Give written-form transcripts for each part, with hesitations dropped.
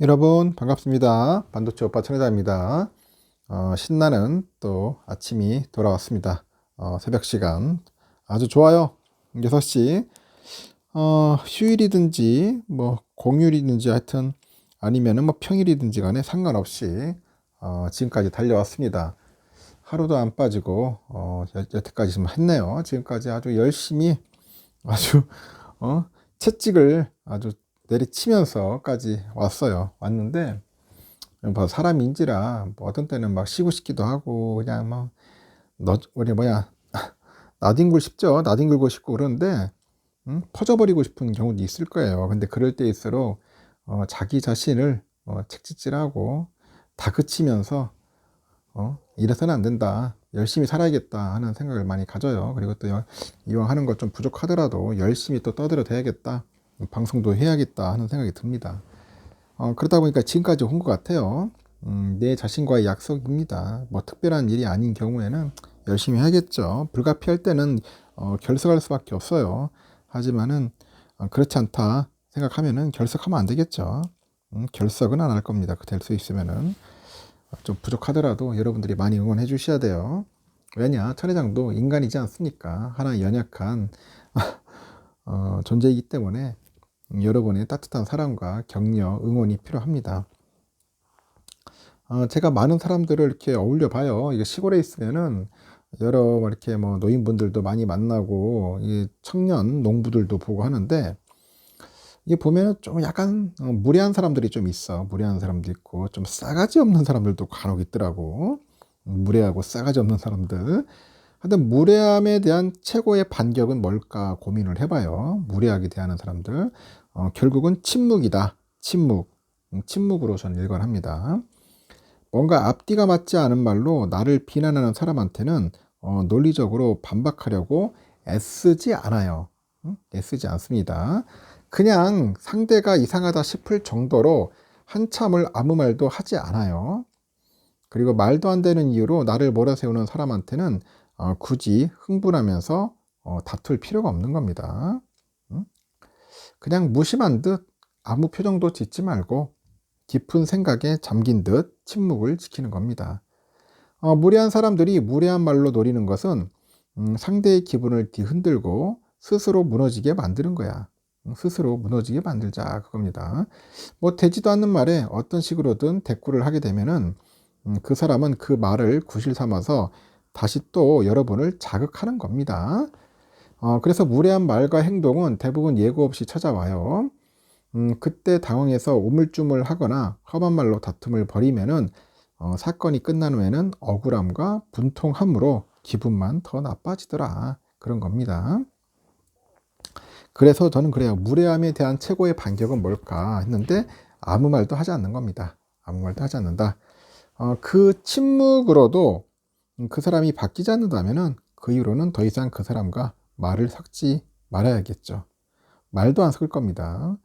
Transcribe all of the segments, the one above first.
여러분 반갑습니다. 반도체 오빠 천혜자입니다. 신나는 또 아침이 돌아왔습니다. 새벽 시간 아주 좋아요. 6시. 휴일이든지 뭐 공휴일이든지 하여튼 아니면은 뭐 평일이든지 간에 상관없이 지금까지 달려왔습니다. 하루도 안 빠지고 여태까지 좀 했네요. 지금까지 아주 열심히 아주 채찍을 아주 내리치면서까지 왔는데 뭐 사람인지라 뭐 어떤 때는 막 쉬고 싶기도 하고 그냥 막 우리 나뒹굴 싶죠. 나뒹굴고 싶고 그러는데 퍼져버리고 싶은 경우도 있을 거예요. 근데 그럴 때일수록 자기 자신을 책찍질하고 다그치면서 이래서는 안 된다, 열심히 살아야겠다 하는 생각을 많이 가져요. 그리고 또 이왕 하는 것 좀 부족하더라도 열심히 또 떠들어 대야겠다, 방송도 해야겠다 하는 생각이 듭니다. 그러다 보니까 지금까지 온 것 같아요. 내 자신과의 약속입니다. 뭐 특별한 일이 아닌 경우에는 열심히 해야겠죠. 불가피할 때는 결석할 수밖에 없어요. 하지만은 그렇지 않다 생각하면은 결석하면 안 되겠죠. 결석은 안 할 겁니다. 될 수 있으면은 좀 부족하더라도 여러분들이 많이 응원해 주셔야 돼요. 왜냐, 천회장도 인간이지 않습니까? 하나의 연약한 존재이기 때문에 여러분의 따뜻한 사랑과 격려, 응원이 필요합니다. 제가 많은 사람들을 이렇게 어울려 봐요. 이게 시골에 있으면은 여러 이렇게 뭐 노인분들도 많이 만나고 이 청년 농부들도 보고 하는데, 이게 보면은 좀 약간 무례한 사람들이 좀 있어. 무례한 사람도 있고 좀 싸가지 없는 사람들도 간혹 있더라고. 무례하고 싸가지 없는 사람들. 하여튼 무례함에 대한 최고의 반격은 뭘까 고민을 해봐요. 무례하게 대하는 사람들. 결국은 침묵이다. 침묵. 침묵으로 저는 일관합니다. 뭔가 앞뒤가 맞지 않은 말로 나를 비난하는 사람한테는 논리적으로 반박하려고 애쓰지 않아요. 애쓰지 않습니다. 그냥 상대가 이상하다 싶을 정도로 한참을 아무 말도 하지 않아요. 그리고 말도 안 되는 이유로 나를 몰아세우는 사람한테는 굳이 흥분하면서 다툴 필요가 없는 겁니다. 그냥 무심한 듯 아무 표정도 짓지 말고 깊은 생각에 잠긴 듯 침묵을 지키는 겁니다. 무례한 사람들이 무례한 말로 노리는 것은 상대의 기분을 뒤흔들고 스스로 무너지게 만드는 거야. 스스로 무너지게 만들자, 그겁니다. 뭐 되지도 않는 말에 어떤 식으로든 대꾸를 하게 되면은 그 사람은 그 말을 구실 삼아서 다시 또 여러분을 자극하는 겁니다. 그래서 무례한 말과 행동은 대부분 예고 없이 찾아와요. 그때 당황해서 우물쭈물 하거나 험한 말로 다툼을 벌이면은 사건이 끝난 후에는 억울함과 분통함으로 기분만 더 나빠지더라, 그런 겁니다. 그래서 저는 그래요. 무례함에 대한 최고의 반격은 뭘까 했는데 아무 말도 하지 않는 겁니다. 아무 말도 하지 않는다. 그 침묵으로도 그 사람이 바뀌지 않는다면은 그 이후로는 더 이상 그 사람과 말을 섞지 말아야겠죠. 말도 안 섞을 겁니다.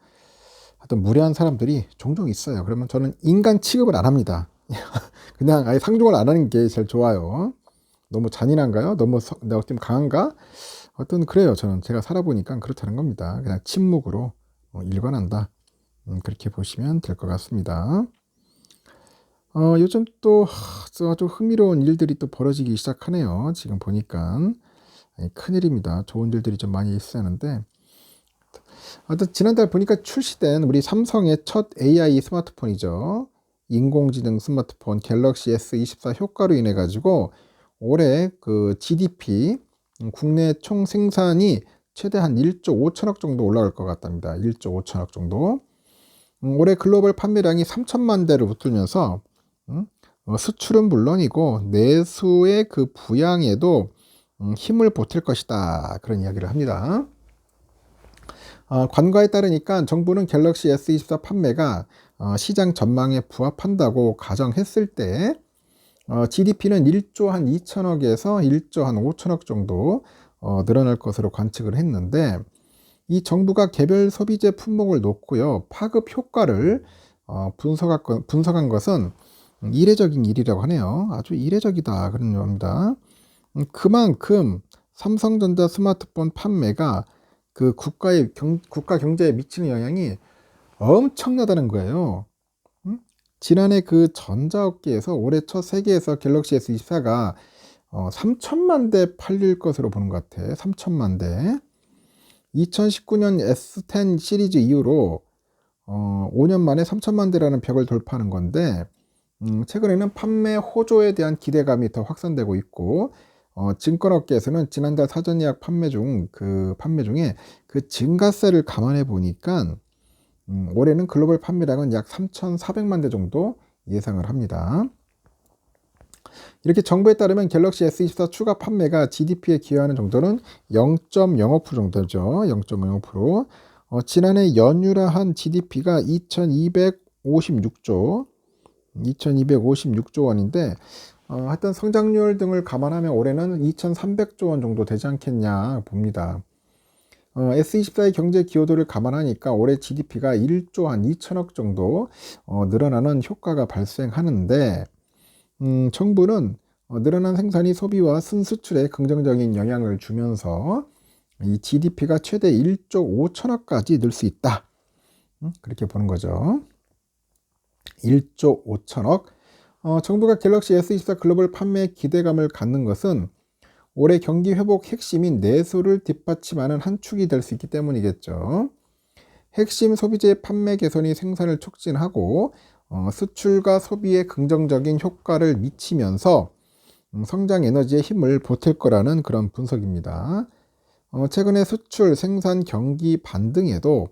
하여튼 무례한 사람들이 종종 있어요. 그러면 저는 인간 취급을 안 합니다. 그냥 아예 상종을 안 하는 게 제일 좋아요. 너무 잔인한가요? 너무 내가 좀 강한가? 어떤 그래요. 저는 제가 살아보니까 그렇다는 겁니다. 그냥 침묵으로 일관한다. 그렇게 보시면 될 것 같습니다. 요즘 또 아주 흥미로운 일들이 또 벌어지기 시작하네요. 지금 보니까 큰일입니다. 좋은 일들이 좀 많이 있었는데, 하여튼 지난달 보니까 출시된 우리 삼성의 첫 AI 스마트폰이죠. 인공지능 스마트폰 갤럭시 S24 효과로 인해 가지고 올해 그 GDP, 국내 총 생산이 최대 한 1조 5천억 정도 올라갈 것 같답니다. 1조 5천억 정도. 올해 글로벌 판매량이 3천만 대를 웃돌면서 수출은 물론이고 내수의 그 부양에도 힘을 보탤 것이다, 그런 이야기를 합니다. 관가에 따르니까 정부는 갤럭시 S24 판매가 시장 전망에 부합한다고 가정했을 때 GDP는 1조 한 2천억에서 1조 한 5천억 정도 늘어날 것으로 관측을 했는데, 이 정부가 개별 소비재 품목을 놓고요 파급 효과를 분석한 것은 이례적인 일이라고 하네요. 아주 이례적이다, 그런 겁니다. 그만큼 삼성전자 스마트폰 판매가 그 국가 경제에 미치는 영향이 엄청나다는 거예요. 지난해 그 전자업계에서 올해 첫 세계에서 갤럭시 S24가 3천만 대 팔릴 것으로 보는 것 같아. 3천만 대. 2019년 S10 시리즈 이후로 5년 만에 3천만 대라는 벽을 돌파하는 건데, 최근에는 판매 호조에 대한 기대감이 더 확산되고 있고, 증권업계에서는 지난달 사전 예약 판매 중에 그 증가세를 감안해 보니까 올해는 글로벌 판매량은 약 3,400만 대 정도 예상을 합니다. 이렇게 정부에 따르면 갤럭시 S24 추가 판매가 GDP에 기여하는 정도는 0.05% 정도죠. 0.05%. 지난해 연율한 GDP가 2,256조 원인데, 하여튼 성장률 등을 감안하면 올해는 2,300조 원 정도 되지 않겠냐 봅니다. S24의 경제 기여도를 감안하니까 올해 GDP가 1조 한 2천억 정도 늘어나는 효과가 발생하는데, 정부는 늘어난 생산이 소비와 순수출에 긍정적인 영향을 주면서 이 GDP가 최대 1조 5천억까지 늘 수 있다. 그렇게 보는 거죠. 1조 5천억. 정부가 갤럭시 S24 글로벌 판매에 기대감을 갖는 것은 올해 경기 회복 핵심인 내수를 뒷받침하는 한 축이 될 수 있기 때문이겠죠. 핵심 소비재 판매 개선이 생산을 촉진하고 수출과 소비에 긍정적인 효과를 미치면서 성장 에너지의 힘을 보탤 거라는 그런 분석입니다. 최근에 수출, 생산, 경기 반등에도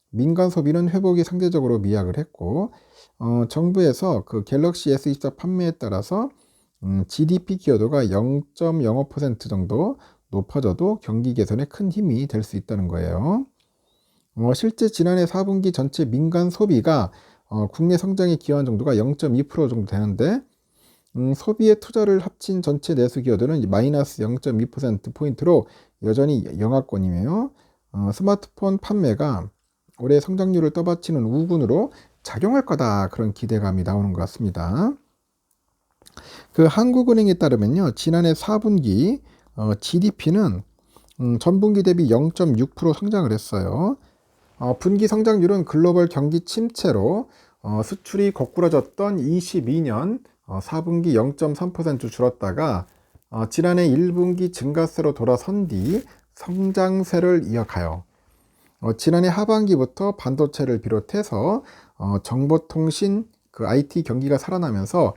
민간 소비는 회복이 상대적으로 미약을 했고, 정부에서 그 갤럭시 S24 판매에 따라서 GDP 기여도가 0.05% 정도 높아져도 경기 개선에 큰 힘이 될 수 있다는 거예요. 실제 지난해 4분기 전체 민간 소비가 국내 성장에 기여한 정도가 0.2% 정도 되는데, 소비에 투자를 합친 전체 내수 기여도는 마이너스 0.2%포인트로 여전히 영하권이에요. 스마트폰 판매가 올해 성장률을 떠받치는 우군으로 작용할 거다, 그런 기대감이 나오는 것 같습니다. 그 한국은행에 따르면요, 지난해 4분기 GDP는 전분기 대비 0.6% 성장을 했어요. 분기 성장률은 글로벌 경기 침체로 수출이 거꾸러졌던 22년 4분기 0.3% 줄었다가 지난해 1분기 증가세로 돌아선 뒤 성장세를 이어가요. 지난해 하반기부터 반도체를 비롯해서 정보통신, 그 IT 경기가 살아나면서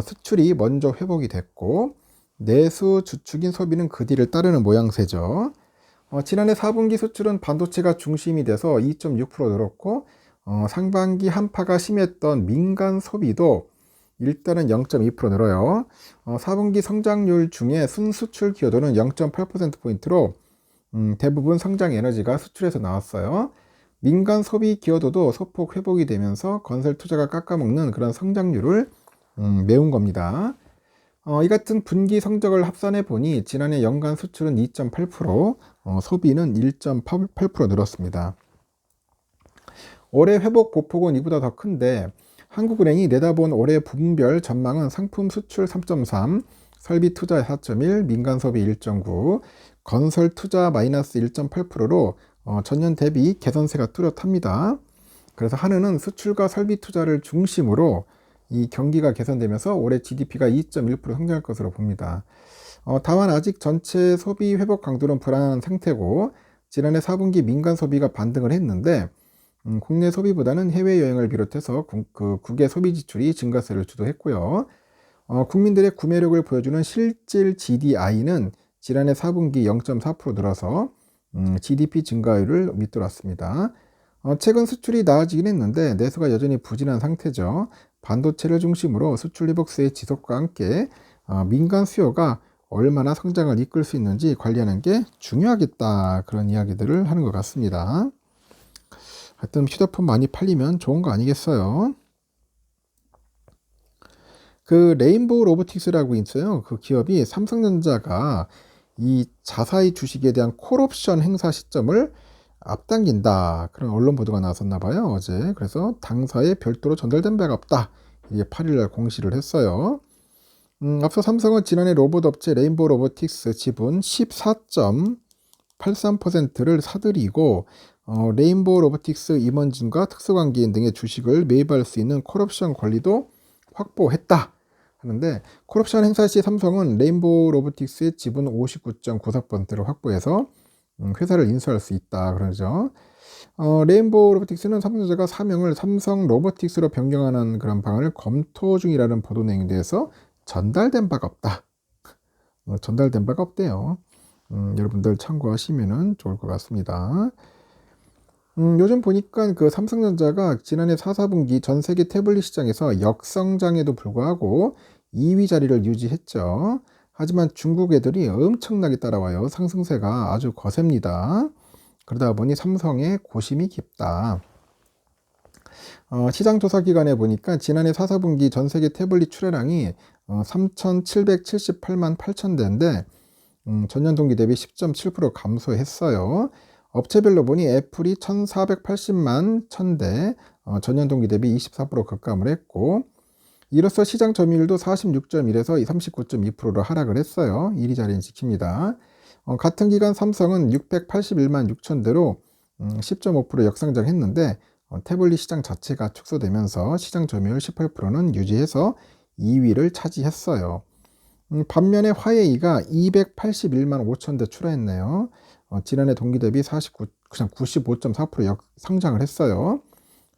수출이 먼저 회복이 됐고, 내수 주축인 소비는 그 뒤를 따르는 모양새죠. 지난해 4분기 수출은 반도체가 중심이 돼서 2.6% 늘었고, 상반기 한파가 심했던 민간 소비도 일단은 0.2% 늘어요. 4분기 성장률 중에 순수출 기여도는 0.8%포인트로 대부분 성장 에너지가 수출에서 나왔어요. 민간 소비 기여도도 소폭 회복이 되면서 건설 투자가 깎아먹는 그런 성장률을 메운 겁니다. 이 같은 분기 성적을 합산해 보니 지난해 연간 수출은 2.8%, 소비는 1.8% 늘었습니다. 올해 회복 보폭은 이보다 더 큰데, 한국은행이 내다본 올해 분별 전망은 상품 수출 3.3, 설비 투자 4.1, 민간 소비 1.9, 건설 투자 마이너스 1.8%로 전년 대비 개선세가 뚜렷합니다. 그래서 한은은 수출과 설비 투자를 중심으로 이 경기가 개선되면서 올해 GDP가 2.1% 성장할 것으로 봅니다. 다만 아직 전체 소비 회복 강도는 불안한 상태고, 지난해 4분기 민간 소비가 반등을 했는데 국내 소비보다는 해외여행을 비롯해서 국외 소비 지출이 증가세를 주도했고요. 국민들의 구매력을 보여주는 실질 GDI는 지난해 4분기 0.4% 늘어서 GDP 증가율을 밑돌았습니다. 최근 수출이 나아지긴 했는데 내수가 여전히 부진한 상태죠. 반도체를 중심으로 수출 회복세의 지속과 함께 민간 수요가 얼마나 성장을 이끌 수 있는지 관리하는 게 중요하겠다, 그런 이야기들을 하는 것 같습니다. 하여튼 휴대폰 많이 팔리면 좋은 거 아니겠어요? 그 레인보우 로보틱스라고 있어요. 그 기업이 삼성전자가 이 자사의 주식에 대한 콜옵션 행사 시점을 앞당긴다, 그런 언론 보도가 나왔었나 봐요, 어제. 그래서 당사에 별도로 전달된 바가 없다, 이게 8일날 공시를 했어요. 앞서 삼성은 지난해 로봇 업체 레인보우 로보틱스 지분 14.83%를 사들이고 레인보우 로보틱스 임원진과 특수관계인 등의 주식을 매입할 수 있는 콜옵션 권리도 확보했다 하는데, 콜옵션 행사 시 삼성은 레인보우 로보틱스의 지분 59.94%를 확보해서 회사를 인수할 수 있다 그러죠. 레인보우 로보틱스는 삼성전자가 사명을 삼성 로보틱스로 변경하는 그런 방안을 검토 중이라는 보도 내용에 대해서 전달된 바가 없다. 전달된 바가 없대요. 여러분들 참고하시면 좋을 것 같습니다. 요즘 보니까 그 삼성전자가 지난해 4, 4분기 전 세계 태블릿 시장에서 역성장에도 불구하고 2위 자리를 유지했죠. 하지만 중국 애들이 엄청나게 따라와요. 상승세가 아주 거셉니다. 그러다 보니 삼성의 고심이 깊다. 시장조사 기관에 보니까 지난해 4, 4분기 전 세계 태블릿 출하량이 3,778만 8천 대인데 전년 동기 대비 10.7% 감소했어요. 업체별로 보니 애플이 1,480만 1,000대, 전년 동기 대비 24% 급감을 했고, 이로써 시장 점유율도 46.1에서 39.2%로 하락을 했어요. 1위 자리는 지킵니다. 같은 기간 삼성은 681만 6천 대로 10.5% 역상장했는데, 태블릿 시장 자체가 축소되면서 시장 점유율 18%는 유지해서 2위를 차지했어요. 반면에 화웨이가 281만 5천 대 출하했네요. 지난해 동기 대비 95.4% 상장을 했어요.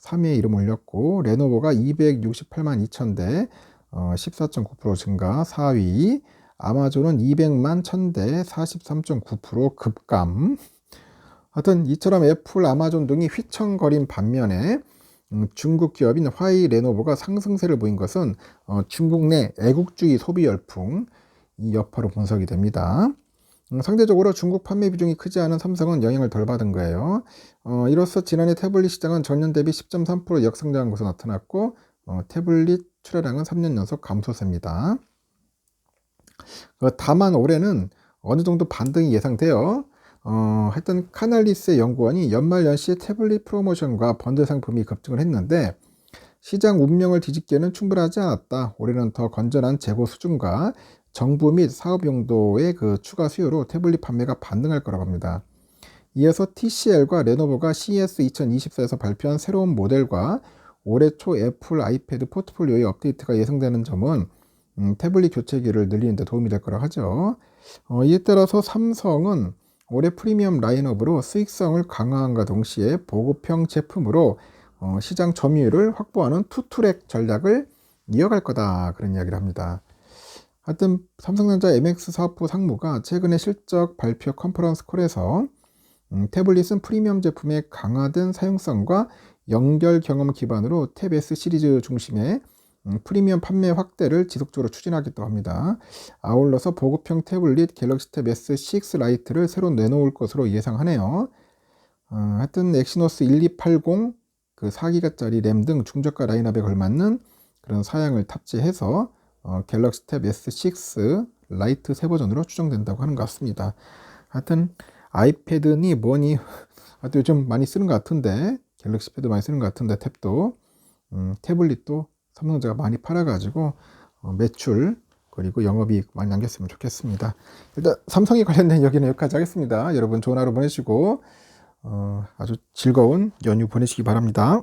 3위에 이름 올렸고, 레노버가 268만 2천 대, 14.9% 증가 4위, 아마존은 200만 1000대, 43.9% 급감. 하여튼 이처럼 애플, 아마존 등이 휘청거린 반면에 중국 기업인 화웨이, 레노버가 상승세를 보인 것은 중국 내 애국주의 소비 열풍, 이 여파로 분석이 됩니다. 상대적으로 중국 판매 비중이 크지 않은 삼성은 영향을 덜 받은 거예요. 이로써 지난해 태블릿 시장은 전년 대비 10.3% 역성장한 것으로 나타났고, 태블릿 출하량은 3년 연속 감소세입니다. 다만 올해는 어느 정도 반등이 예상돼요. 하여튼 카날리스의 연구원이 연말 연시에 태블릿 프로모션과 번들 상품이 급증을 했는데, 시장 운명을 뒤집기에는 충분하지 않았다. 올해는 더 건전한 재고 수준과 정부 및 사업 용도의 그 추가 수요로 태블릿 판매가 반등할 거라고 합니다. 이어서 TCL과 레노버가 CES 2024에서 발표한 새로운 모델과 올해 초 애플 아이패드 포트폴리오의 업데이트가 예상되는 점은 태블릿 교체기를 늘리는 데 도움이 될 거라고 하죠. 이에 따라서 삼성은 올해 프리미엄 라인업으로 수익성을 강화함과 동시에 보급형 제품으로 시장 점유율을 확보하는 투트랙 전략을 이어갈 거다, 그런 이야기를 합니다. 하여튼 삼성전자 MX 사업부 상무가 최근에 실적 발표 컨퍼런스 콜에서 태블릿은 프리미엄 제품의 강화된 사용성과 연결 경험 기반으로 탭 S 시리즈 중심의 프리미엄 판매 확대를 지속적으로 추진하겠다고 합니다. 아울러서 보급형 태블릿 갤럭시 탭 S6 라이트를 새로 내놓을 것으로 예상하네요. 하여튼 엑시노스 1280 그 4기가짜리 램 등 중저가 라인업에 걸맞는 그런 사양을 탑재해서 갤럭시 탭 S6 라이트 새 버전으로 추정된다고 하는 것 같습니다. 하여튼 아이패드니 뭐니 요즘 많이 쓰는 것 같은데, 갤럭시 패드 많이 쓰는 것 같은데, 탭도 태블릿도 삼성전자가 많이 팔아가지고 매출 그리고 영업이익 많이 남겼으면 좋겠습니다. 일단 삼성에 관련된 얘기는 여기까지 하겠습니다. 여러분 좋은 하루 보내시고 아주 즐거운 연휴 보내시기 바랍니다.